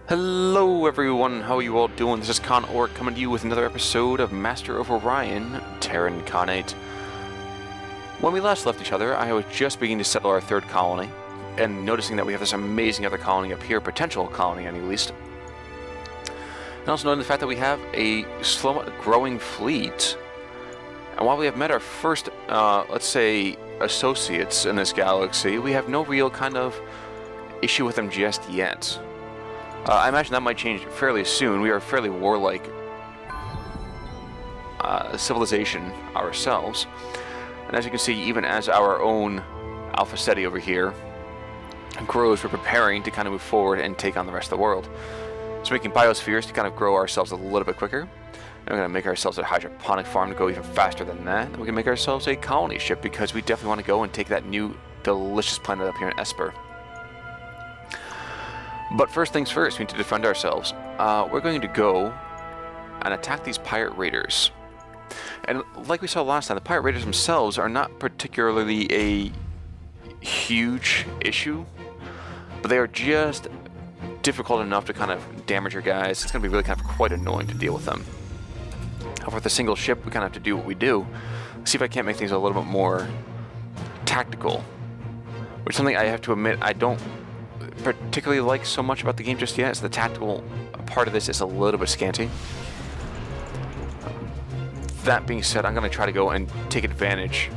Hello everyone, how are you all doing? This is Khanate coming to you with another episode of Master of Orion, Terran Khanate. When we last left each other, I was just beginning to settle our third colony, and noticing that we have this amazing other colony up here, potential colony at least. And also noting the fact that we have a slow growing fleet. And while we have met our first, let's say, associates in this galaxy, we have no real kind of issue with them just yet. I imagine that might change fairly soon. We are a fairly warlike civilization ourselves. And as you can see, even as our own Alpha Ceti over here grows, we're preparing to kind of move forward and take on the rest of the world. So making biospheres to kind of grow ourselves a little bit quicker. And we're going to make ourselves a hydroponic farm to go even faster than that. And we can make ourselves a colony ship because we definitely want to go and take that new delicious planet up here in Esper. But first things first, we need to defend ourselves. We're going to go and attack these pirate raiders. And like we saw last time, the pirate raiders themselves are not particularly a huge issue, but they are just difficult enough to kind of damage your guys. It's going to be really kind of quite annoying to deal with them. However, with a single ship, we kind of have to do what we do. See if I can't make things a little bit more tactical. Which is something I have to admit I don't particularly like so much about the game just yet, is the tactical part of this is a little bit scanty. That being said, I'm going to try to go and take advantage.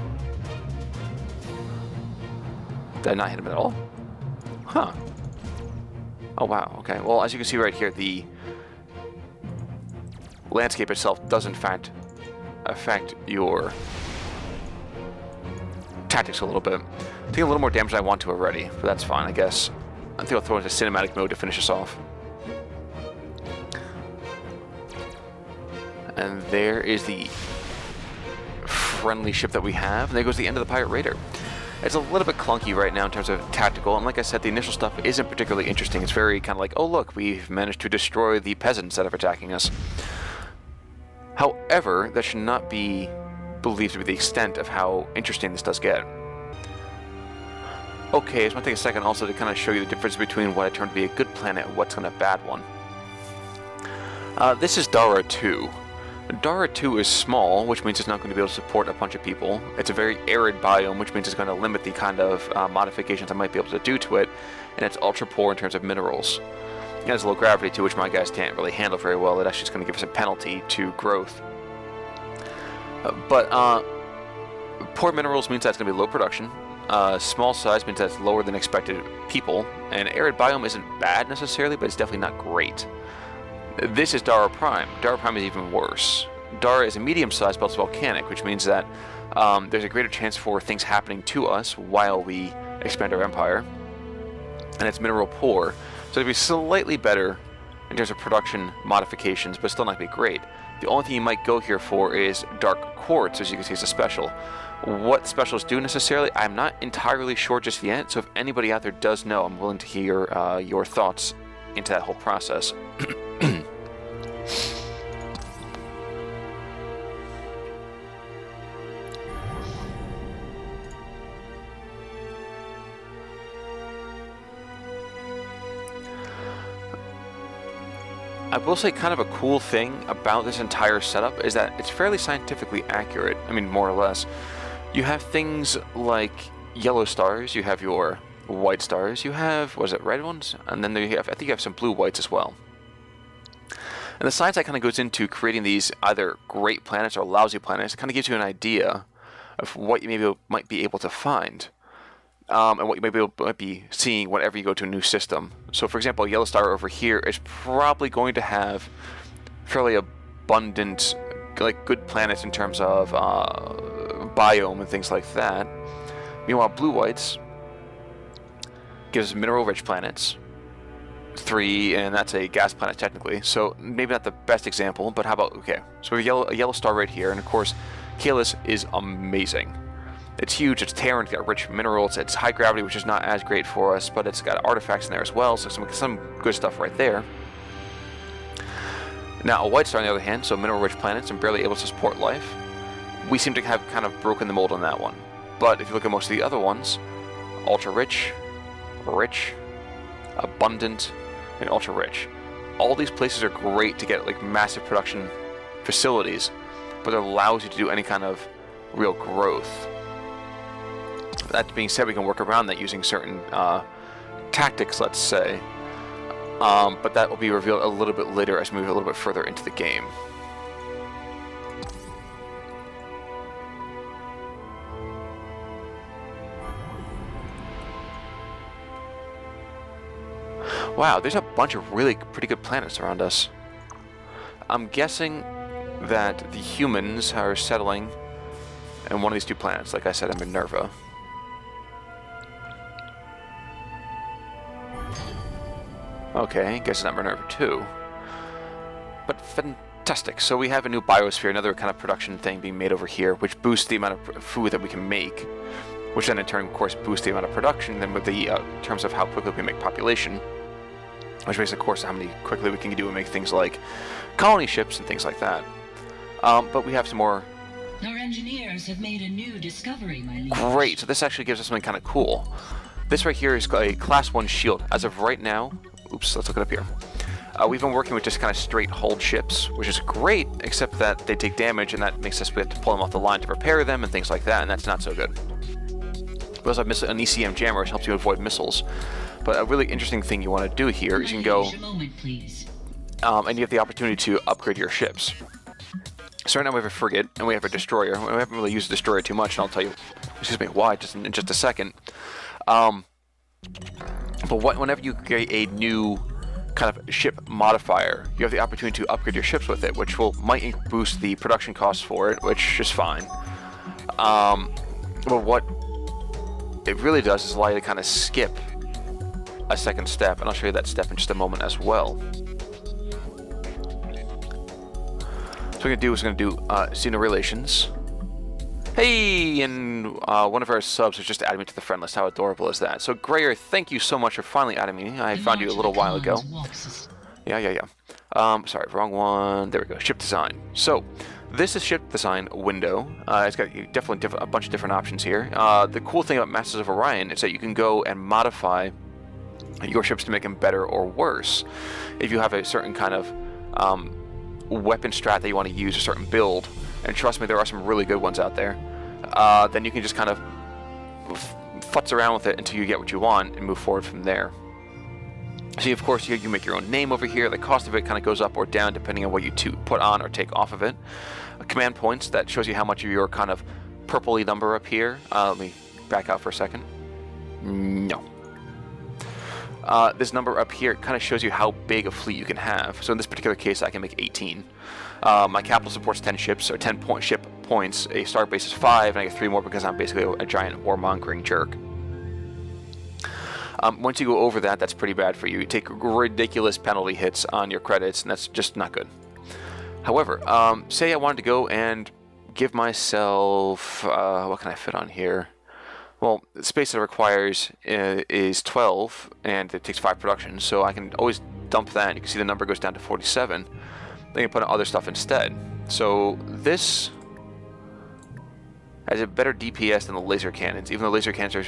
Did I not hit him at all? Huh. Oh wow, okay. Well, as you can see right here, the landscape itself does in fact affect your tactics a little bit. I'm taking a little more damage than I want to already, but that's fine, I guess. I think I'll throw into cinematic mode to finish us off. And there is the friendly ship that we have. And there goes the end of the pirate raider. It's a little bit clunky right now in terms of tactical, and like I said, the initial stuff isn't particularly interesting. It's very kind of like, oh look, we've managed to destroy the peasants that are attacking us. However, that should not be believed to be the extent of how interesting this does get. Okay, I just want to take a second also to kind of show you the difference between what I term to be a good planet and what's kind of a bad one. This is Dara 2. Dara 2 is small, which means it's not going to be able to support a bunch of people. It's a very arid biome, which means it's going to limit the kind of modifications I might be able to do to it, and it's ultra poor in terms of minerals. It has low gravity too, which my guys can't really handle very well. It actually is going to give us a penalty to growth. Poor minerals means that's going to be low production. Small size means that's lower than expected people, and arid biome isn't bad necessarily, but it's definitely not great. This is Dara Prime. Dara Prime is even worse. Dara is a medium-sized, but it's volcanic, which means that there's a greater chance for things happening to us while we expand our empire, and it's mineral poor, so it'd be slightly better in terms of production modifications, but still not be great. The only thing you might go here for is dark quartz, as you can see, is a special. What specials do necessarily, I'm not entirely sure just yet, so if anybody out there does know, I'm willing to hear your thoughts into that whole process. I will say kind of a cool thing about this entire setup is that it's fairly scientifically accurate. I mean, more or less. You have things like yellow stars, you have your white stars, you have, was it red ones? And then you have, I think you have some blue whites as well. And the science that kind of goes into creating these either great planets or lousy planets kind of gives you an idea of what you might be able to find. And what you might be seeing whenever you go to a new system. So for example, a yellow star over here is probably going to have fairly abundant, like good planets in terms of biome and things like that. Meanwhile, blue whites gives mineral-rich planets. 3, and that's a gas planet technically. So maybe not the best example, but how about, okay, so we have a yellow star right here, and of course, Kalis is amazing. It's huge, it's Terran, it's got rich minerals, it's high gravity, which is not as great for us, but it's got artifacts in there as well, so some good stuff right there. Now, a white star on the other hand, so mineral-rich planets and barely able to support life, we seem to have kind of broken the mold on that one. But if you look at most of the other ones, ultra-rich, rich, abundant, and ultra-rich. all these places are great to get like massive production facilities, but it allows you to do any kind of real growth. That being said, we can work around that using certain tactics, let's say, but that will be revealed a little bit later as we move a little bit further into the game. Wow, there's a bunch of really pretty good planets around us. I'm guessing that the humans are settling in one of these two planets. Like I said, in Minerva. Okay, I guess it's not Minerva 2. But fantastic. So we have a new biosphere, another kind of production thing being made over here, which boosts the amount of food that we can make, which then in turn, of course, boosts the amount of production, then with the terms of how quickly we make population, which makes, of course, how many quickly we can do and make things like colony ships and things like that. But we have some more. Our engineers have made a new discovery, my liege. Great. So this actually gives us something kind of cool. This right here is a Class 1 shield. As of right now, oops, let's look it up here. We've been working with just kind of straight hulled ships, which is great, except that they take damage, and that makes us we have to pull them off the line to repair them and things like that, and that's not so good. We also have an ECM jammer, which helps you avoid missiles. But a really interesting thing you want to do here is you can go, and you have the opportunity to upgrade your ships. So right now we have a frigate, and we have a destroyer. We haven't really used a destroyer too much, and I'll tell you, excuse me, why just in just a second. But whenever you get a new kind of ship modifier, you have the opportunity to upgrade your ships with it, which might boost the production costs for it, which is fine. But what it really does is allow you to kind of skip a second step, and I'll show you that step in just a moment as well. So what we're going to do is we're going to do Xeno Relations. Hey, and one of our subs has just added me to the friend list. How adorable is that? So Grayer, thank you so much for finally adding me. I found you a little while ago. Yeah. Sorry, wrong one. There we go. Ship design. So this is ship design window. It's got definitely a bunch of different options here. The cool thing about Masters of Orion is that you can go and modify your ships to make them better or worse. If you have a certain kind of weapon strat that you want to use, a certain build, and trust me, there are some really good ones out there, then you can just kind of futz around with it until you get what you want and move forward from there. See, of course, you make your own name over here. The cost of it kind of goes up or down depending on what you put on or take off of it. Command points, that shows you how much of your kind of purpley number up here. Let me back out for a second. No. This number up here kind of shows you how big a fleet you can have. So in this particular case, I can make 18. My capital supports 10 ships, or 10 ship points. A star base is 5, and I get 3 more because I'm basically a giant warmongering jerk. Once you go over that, that's pretty bad for you. You take ridiculous penalty hits on your credits, and that's just not good. However, say I wanted to go and give myself... what can I fit on here? Well, the space that it requires is 12, and it takes 5 production, so I can always dump that. You can see the number goes down to 47. Then you put on other stuff instead. So this has a better DPS than the laser cannons, even though laser cannons are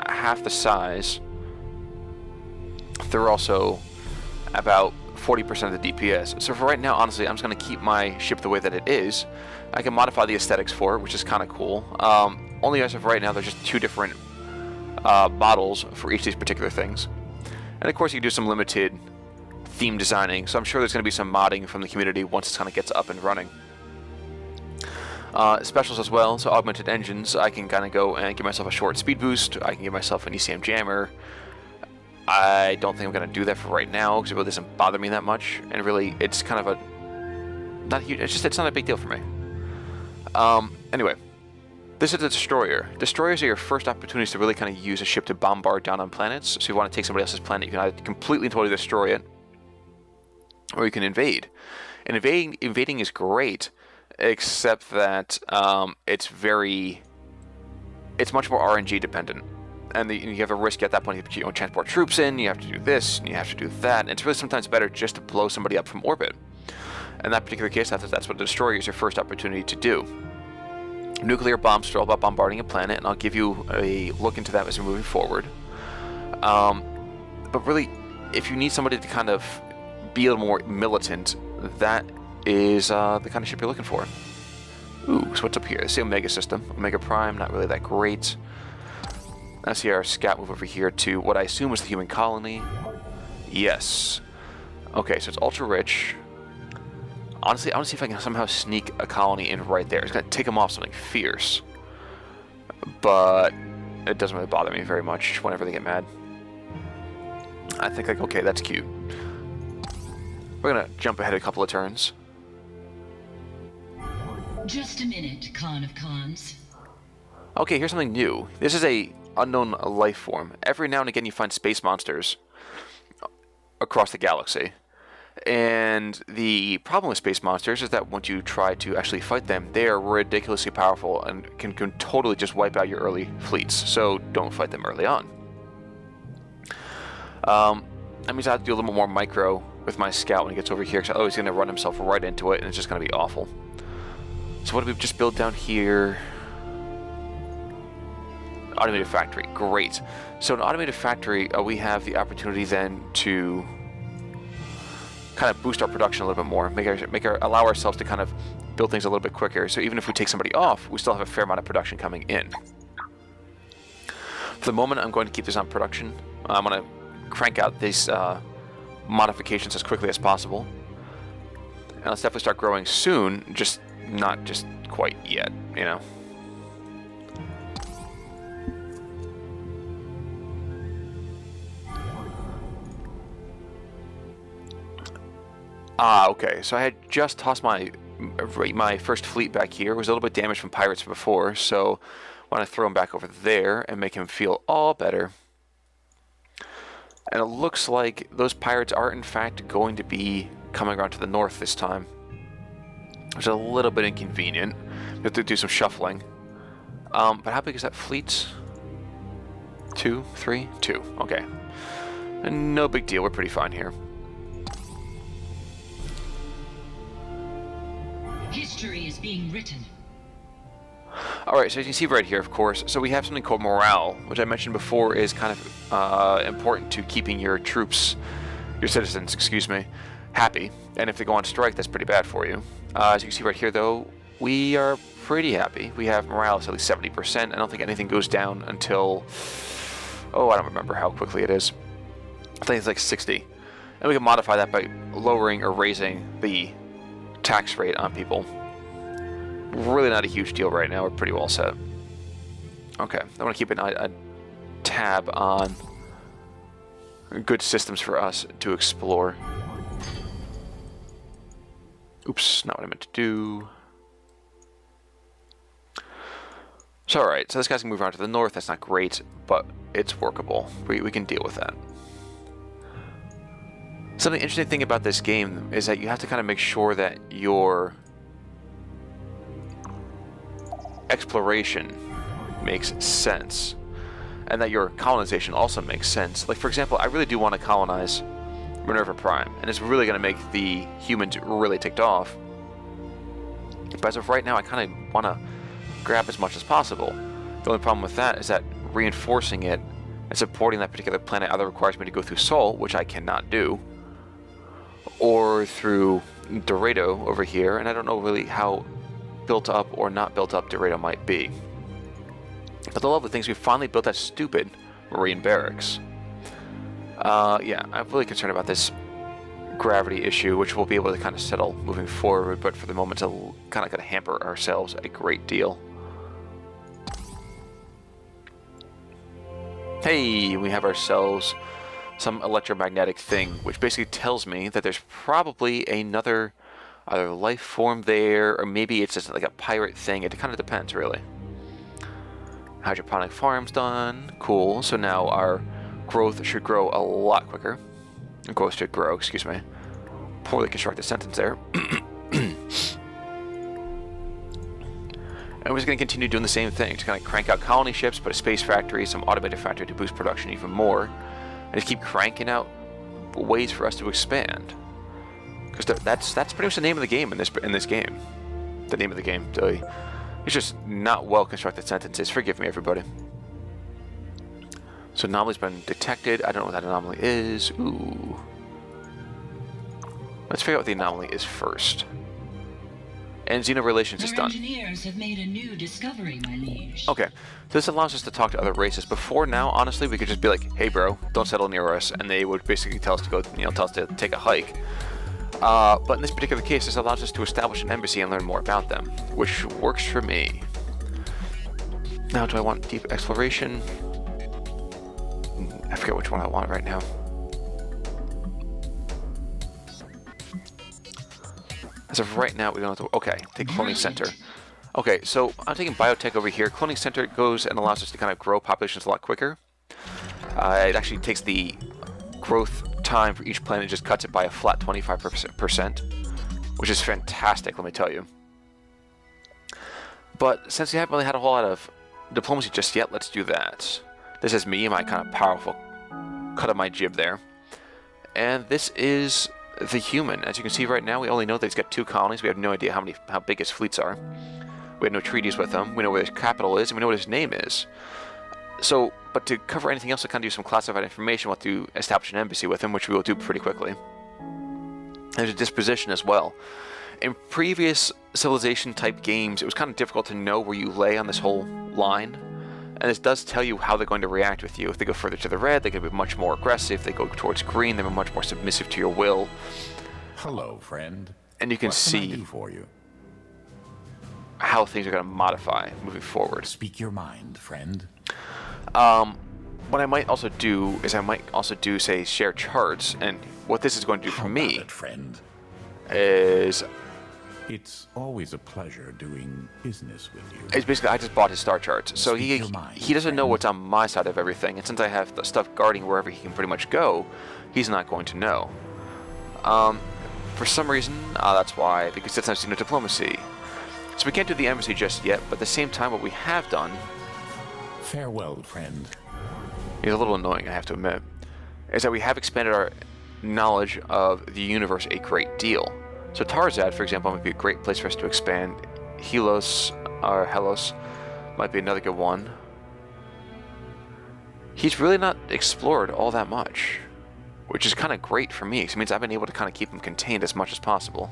half the size. They're also about 40% of the DPS. So for right now, honestly, I'm just going to keep my ship the way that it is. I can modify the aesthetics for it, which is kind of cool. Only as of right now, there's just 2 different models for each of these particular things. And of course, you can do some limited theme designing, so I'm sure there's going to be some modding from the community once it kind of gets up and running. Specials as well, so augmented engines, I can kind of go and give myself a short speed boost, I can give myself an ECM jammer. I don't think I'm going to do that for right now, because it really doesn't bother me that much, and really, it's kind of a... not huge, it's not a big deal for me. Anyway, this is the destroyer. Destroyers are your first opportunities to really kind of use a ship to bombard down on planets, so if you want to take somebody else's planet, you can either completely and totally destroy it, or you can invade. And invading is great, except that it's much more RNG dependent, and you have a risk at that point. You transport troops in, you have to do this, and you have to do that, and it's really sometimes better just to blow somebody up from orbit. In that particular case, that's what the destroyer is your first opportunity to do. Nuclear bombs are all about bombarding a planet, and I'll give you a look into that as we're moving forward. But really, if you need somebody to kind of be a little more militant, that is the kind of ship you're looking for. Ooh, so what's up here? It's the Omega system. Omega Prime, not really that great. I see our scout move over here to what I assume was the human colony. Yes. Okay, so it's ultra rich. Honestly, I want to see if I can somehow sneak a colony in right there. It's going to take them off something fierce. But it doesn't really bother me very much whenever they get mad. I think, like, okay, that's cute. We're going to jump ahead a couple of turns. Just a minute, Khan of Khans. Okay, here's something new. This is a unknown life form. Every now and again you find space monsters across the galaxy. And the problem with space monsters is that once you try to actually fight them, they are ridiculously powerful and can totally just wipe out your early fleets. So don't fight them early on. That means I have to do a little bit more micro with my scout when he gets over here, because he's going to run himself right into it and it's just going to be awful. So what do we just build down here? Automated factory, great. So in automated factory, we have the opportunity then to kind of boost our production a little bit more, allow ourselves to kind of build things a little bit quicker. So even if we take somebody off, we still have a fair amount of production coming in. For the moment, I'm going to keep this on production. I'm going to crank out these modifications as quickly as possible, and let's definitely start growing soon. Just not just quite yet, you know. Okay, so I had just tossed my first fleet back here. It was a little bit damaged from pirates before, so I want to throw him back over there and make him feel all better. And it looks like those pirates are in fact going to be coming around to the north this time. Which is a little bit inconvenient. We have to do some shuffling. But how big is that fleet? 2, 3, 2. Okay. And no big deal, we're pretty fine here. History is being written. Alright, so as you can see right here, of course, so we have something called morale, which I mentioned before is kind of important to keeping your troops, your citizens, excuse me, happy. And if they go on strike, that's pretty bad for you. As you can see right here, though, we are pretty happy. We have morale at least 70%. I don't think anything goes down until, oh, I don't remember how quickly it is. I think it's like 60. And we can modify that by lowering or raising the tax rate on people. Really not a huge deal right now. We're pretty well set. Okay, I want to keep a tab on good systems for us to explore. Oops, not what I meant to do. So alright, so this guy's going to move around to the north. That's not great, but it's workable. We can deal with that. Something interesting thing about this game is that you have to kind of make sure that your exploration makes sense, and that your colonization also makes sense. Like, for example, I really do want to colonize Minerva Prime, and it's really going to make the humans really ticked off. But as of right now, I kind of want to grab as much as possible. The only problem with that is that reinforcing it and supporting that particular planet either requires me to go through Sol, which I cannot do, or through Dorado over here, and I don't know really how built up or not built up Dorado might be. But the lovely thing is we finally built that stupid Marine barracks. Yeah, I'm really concerned about this gravity issue, which we'll be able to kind of settle moving forward, but for the moment to kind of going to hamper ourselves a great deal. Hey, we have ourselves some electromagnetic thing, which basically tells me that there's probably another either life form there, or maybe it's just like a pirate thing. It kind of depends, really. Hydroponic farm's done. Cool. So now our growth should grow a lot quicker. Growth should grow, excuse me. Poorly constructed sentence there. And we're just going to continue doing the same thing. Just kind of crank out colony ships, put a space factory, some automated factory to boost production even more. And just keep cranking out ways for us to expand. Because that's pretty much the name of the game in this game. The name of the game. It's just not well constructed sentences. Forgive me, everybody. So anomaly's been detected. I don't know what that anomaly is. Ooh. Let's figure out what the anomaly is first. And Xeno Relations is Our done. engineers have made a new discovery, my liege. Okay, this allows us to talk to other races. Before now, honestly, we could just be like, "Hey, bro, don't settle near us," and they would basically tell us to go, tell us to take a hike. But in this particular case, this allows us to establish an embassy and learn more about them, which works for me. Now, do I want deep exploration? I forget which one I want right now. As of right now, we don't have to... Okay, take Cloning Center. Okay, so I'm taking Biotech over here. Cloning Center goes and allows us to kind of grow populations a lot quicker. It actually takes the growth time for each planet, just cuts it by a flat 25%, which is fantastic, let me tell you. But since we haven't really had a whole lot of diplomacy just yet, let's do that. This is me, my kind of powerful cut of my jib there. And this is the human. As you can see right now, we only know that he's got 2 colonies. We have no idea how big his fleets are. We have no treaties with him. We know where his capital is, and we know what his name is. So, but to cover anything else, to kind of do some classified information, we'll have to establish an embassy with him, which we will do pretty quickly. There's a disposition as well. In previous civilization-type games, it was kind of difficult to know where you lay on this whole line. And this does tell you how they're going to react with you. If they go further to the red, they're going to be much more aggressive. If they go towards green, they're much more submissive to your will. Hello, friend. And you can see I do for you? How things are going to modify moving forward. Speak your mind, friend. What I might also do is I might also do, say, share charts. And what this is going to do for me friend? is... It's always a pleasure doing business with you. It's basically, I just bought his star charts, so he doesn't know what's on my side of everything, and since I have the stuff guarding wherever he can pretty much go, he's not going to know. For some reason, that's why, because it's not Xeno diplomacy. So we can't do the embassy just yet, but at the same time, what we have done... Farewell, friend. He's a little annoying, I have to admit, is that we have expanded our knowledge of the universe a great deal. So Tarzad, for example, might be a great place for us to expand. Helos might be another good one. He's really not explored all that much, which is kind of great for me, because it means I've been able to kind of keep him contained as much as possible.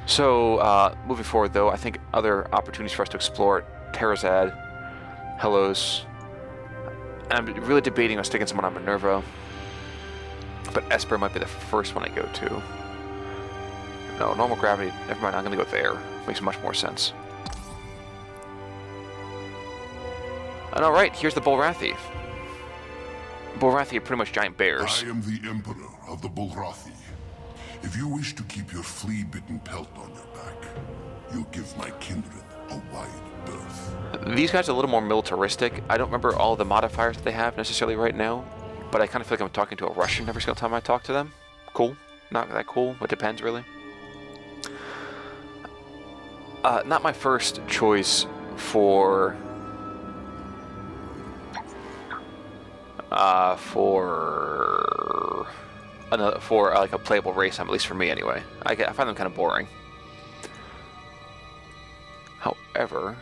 So, moving forward, though, I think other opportunities for us to explore Tarzad, Helos. I'm really debating on sticking someone on Minerva, but Esper might be the first one I go to. No, normal gravity. Never mind, I'm going to go there. Makes much more sense. And alright, here's the Bulrathi. Bulrathi are pretty much giant bears. I am the Emperor of the Bulrathi. If you wish to keep your flea-bitten pelt on your back, you'll give my kindred a wide berth. These guys are a little more militaristic. I don't remember all the modifiers that they have necessarily right now, but I kind of feel like I'm talking to a Russian every single time I talk to them. Cool. Not that cool. It depends, really. Not my first choice for like a playable race, at least for me anyway. I find them kind of boring. However,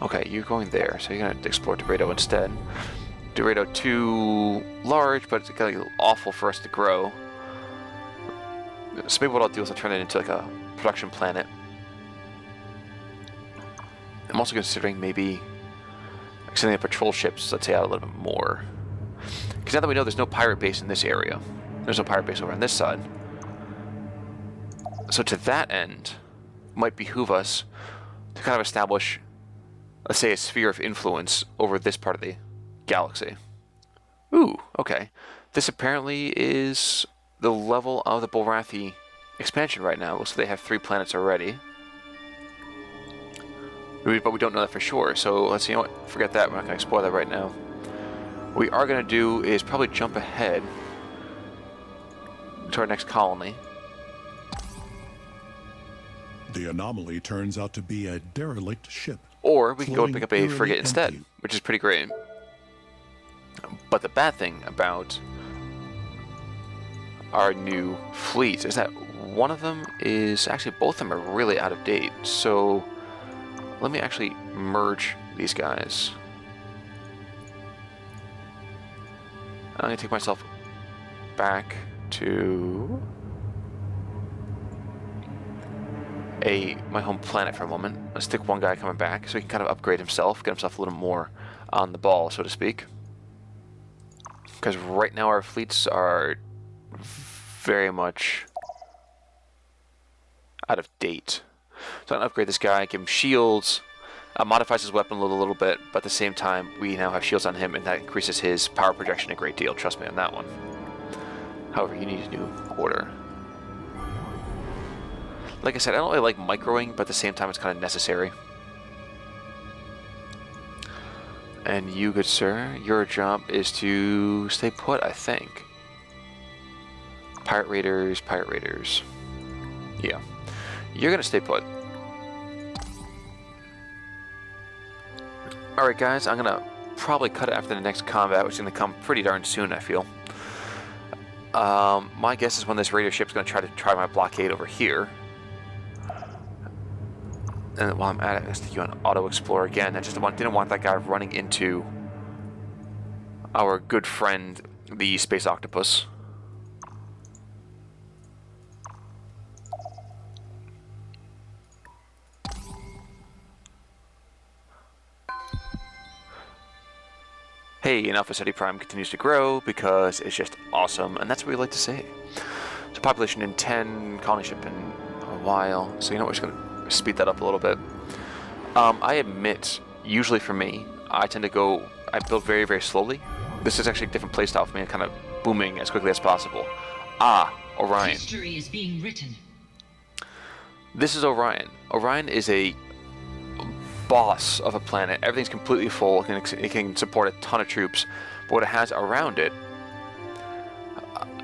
okay, you're going there, so you're gonna explore Dorado instead. Dorado too large, but it's kind of awful for us to grow. So maybe what I'll do is I'll turn it into like a production planet. I'm also considering maybe extending the patrol ships, let's say, out a little bit more. Because now that we know there's no pirate base in this area, there's no pirate base over on this side. So to that end, might behoove us to kind of establish, let's say, a sphere of influence over this part of the galaxy. Ooh, okay. This apparently is the level of the Bulrathi expansion right now. Looks like they have 3 planets already. But we don't know that for sure, so let's see, you know what, forget that, we're not going to explore that right now. What we are going to do is probably jump ahead to our next colony. The anomaly turns out to be a derelict ship. Or we can go and pick up a frigate instead, which is pretty great. But the bad thing about our new fleet is that one of them is, actually both of them are really out of date, so let me actually merge these guys. I'm going to take myself back to my home planet for a moment. Let's stick one guy coming back so he can kind of upgrade himself, get himself a little more on the ball, so to speak. Because right now our fleets are very much out of date. So I'm going to upgrade this guy, give him shields, modifies his weapon a little bit, but at the same time we now have shields on him, and that increases his power projection a great deal, trust me on that one. However, you need a new order. Like I said, I don't really like microing, but at the same time it's kind of necessary. And you, good sir, your job is to stay put, I think. Pirate Raiders, Pirate Raiders. Yeah. You're gonna stay put. Alright guys, I'm gonna probably cut it after the next combat, which is gonna come pretty darn soon, I feel. My guess is when this raider ship's gonna try my blockade over here. And while I'm at it, let's take you on Auto Explorer again. I just didn't want that guy running into our good friend, the Space Octopus. Hey, and Alpha Ceti Prime continues to grow because it's just awesome, and that's what we like to say. So population in 10, colony ship in a while. So you know, we're just going to speed that up a little bit. I admit, usually for me, I build very, very slowly. This is actually a different playstyle for me, kind of booming as quickly as possible. Ah, Orion. History is being written. This is Orion. Orion is a boss of a planet. Everything's completely full. It can support a ton of troops, but what it has around it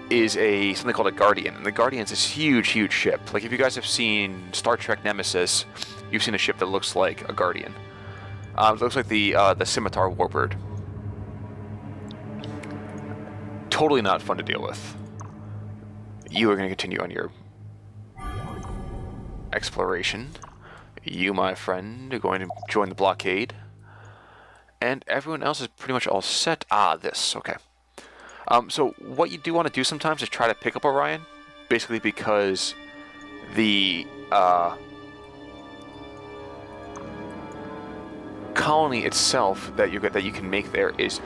is something called a Guardian, and the Guardian's this huge, huge ship. Like if you guys have seen Star Trek Nemesis, you've seen a ship that looks like a Guardian. It looks like the Scimitar Warbird. Totally not fun to deal with. You are going to continue on your exploration. You, my friend, are going to join the blockade. And everyone else is pretty much all set. Ah, this. Okay. So what you do want to do sometimes is try to pick up Orion. Basically because the colony itself that you can make there is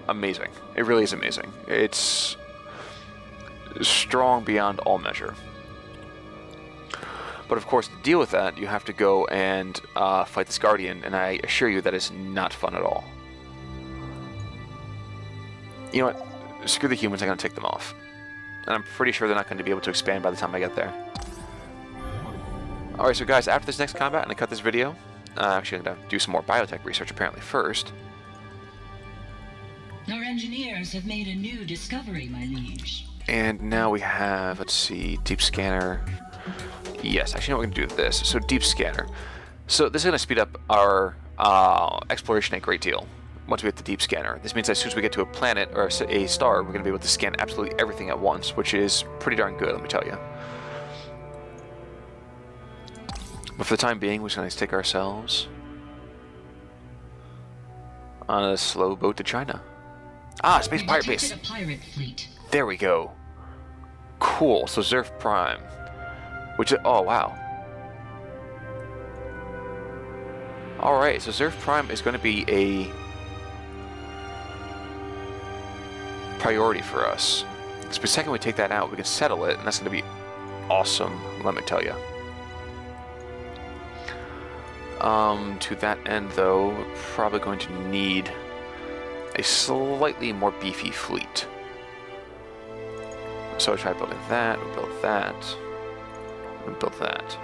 amazing. It really is amazing. It's strong beyond all measure. But of course, to deal with that, you have to go and fight this Guardian, and I assure you that is not fun at all. You know what? Screw the humans, I'm going to take them off. And I'm pretty sure they're not going to be able to expand by the time I get there. Alright, so guys, after this next combat, I'm going to cut this video. Actually, I'm going to do some more biotech research apparently first. Our engineers have made a new discovery, my liege. And now we have, let's see, deep scanner. Yes, actually, we're going to do this. So deep scanner. So this is going to speed up our exploration a great deal once we get the deep scanner. This means as soon as we get to a planet or a star, we're going to be able to scan absolutely everything at once, which is pretty darn good, let me tell you. But for the time being, we're just going to take ourselves on a slow boat to China. Ah, Space Pirate Base. A pirate fleet. There we go. Cool. So Zerf Prime, which is, oh wow. All right. So Zerf Prime is going to be a priority for us. Because the second we take that out, we can settle it, and that's going to be awesome. Let me tell you. To that end, though, we're probably going to need a slightly more beefy fleet. So try building that, we'll build that, we'll build that.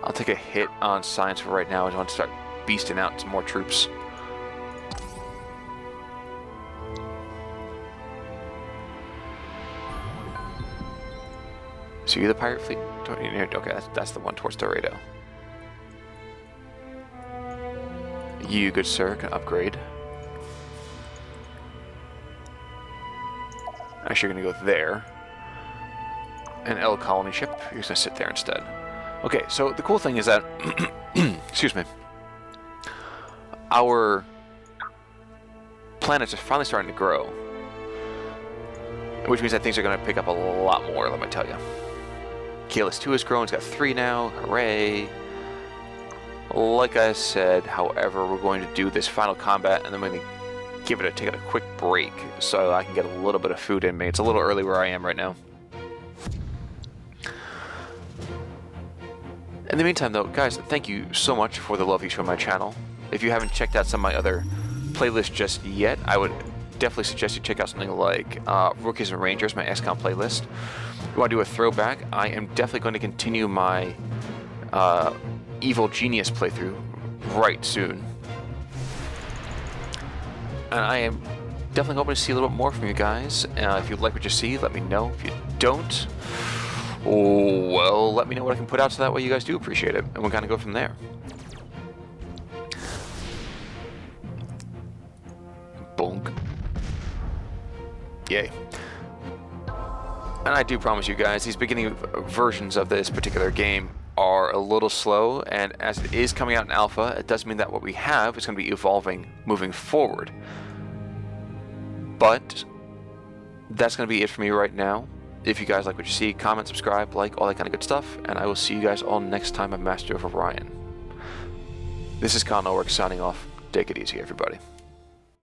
I'll take a hit on science for right now. I want to start beasting out some more troops. So you're the pirate fleet? Okay, that's the one towards Dorado. You, good sir, can upgrade. Actually, you're going to go there. An L colony ship. You're just going to sit there instead. Okay, so the cool thing is that... excuse me. our planets are finally starting to grow. Which means that things are going to pick up a lot more, let me tell you. Kalis 2 has grown, it's got 3 now, hooray. Like I said, however, we're going to do this final combat, and then we're going to take it a quick break, so I can get a little bit of food in me. It's a little early where I am right now. In the meantime, though, guys, thank you so much for the love you show my channel. If you haven't checked out some of my other playlists just yet, I would definitely suggest you check out something like Rookies and Rangers, my XCOM playlist. If you want to do a throwback, I am definitely going to continue my Evil Genius playthrough right soon. And I am definitely hoping to see a little bit more from you guys. If you like what you see, let me know. If you don't, well, let me know what I can put out so that way you guys do appreciate it. And we'll kind of go from there. Bonk. Yay. And I do promise you guys, these beginning versions of this particular game are a little slow, and as it is coming out in alpha, it does mean that what we have is going to be evolving moving forward. But that's going to be it for me right now. If you guys like what you see, comment, subscribe, like, all that kind of good stuff, and I will see you guys all next time on Master of Orion. This is Khanate signing off. Take it easy, everybody.